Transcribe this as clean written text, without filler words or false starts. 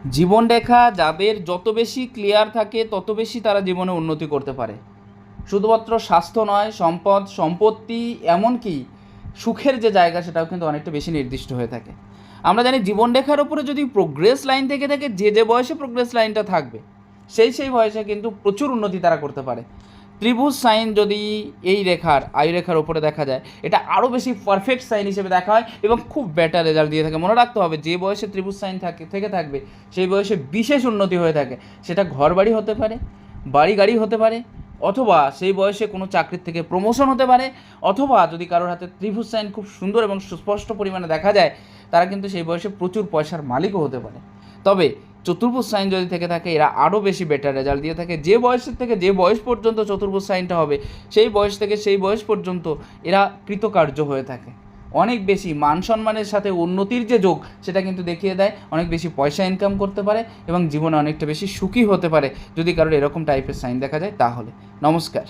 জীবনরেখা যাদের যত বেশি ক্লিয়ার থাকে তত বেশি তারা জীবনে উন্নতি করতে পারে। শুধুমাত্র স্বাস্থ্য নয়, সম্পদ, সম্পত্তি, এমনকি সুখের যে জায়গা সেটাও কিন্তু অনেকটা বেশি নির্দিষ্ট হয়ে থাকে। আমরা জানি জীবনরেখার ওপরে যদি প্রোগ্রেস লাইন থেকে থাকে, যে বয়সে প্রোগ্রেস লাইনটা থাকবে সেই বয়সে কিন্তু প্রচুর উন্নতি তারা করতে পারে। ত্রিভুজ সাইন যদি এই রেখার আয়ু রেখার ওপরে দেখা যায়, এটা আরও বেশি পারফেক্ট সাইন হিসেবে দেখা হয় এবং খুব বেটার রেজাল্ট দিয়ে থাকে। মনে রাখতে হবে, যে বয়সে ত্রিভুজ সাইন থেকে থাকবে সেই বয়সে বিশেষ উন্নতি হয়ে থাকে। সেটা ঘর বাড়ি হতে পারে, বাড়ি গাড়ি হতে পারে, অথবা সেই বয়সে কোনো চাকরির থেকে প্রমোশন হতে পারে, অথবা যদি কারোর হাতে ত্রিভুজ সাইন খুব সুন্দর এবং সুস্পষ্ট পরিমাণে দেখা যায়, তারা কিন্তু সেই বয়সে প্রচুর পয়সার মালিকও হতে পারে। তবে চতুর্ভুজ সাইন যদি থেকে থাকে, এরা আরও বেশি বেটার রেজাল্ট দিয়ে থাকে। যে বয়সের থেকে যে বয়স পর্যন্ত চতুর্ভুজ সাইনটা হবে, সেই বয়স থেকে সেই বয়স পর্যন্ত এরা কৃতকার্য হয়ে থাকে। অনেক বেশি মান সম্মানের সাথে উন্নতির যে যোগ, সেটা কিন্তু দেখিয়ে দেয়। অনেক বেশি পয়সা ইনকাম করতে পারে এবং জীবনে অনেকটা বেশি সুখী হতে পারে যদি কারোর এরকম টাইপের সাইন দেখা যায়। তাহলে নমস্কার।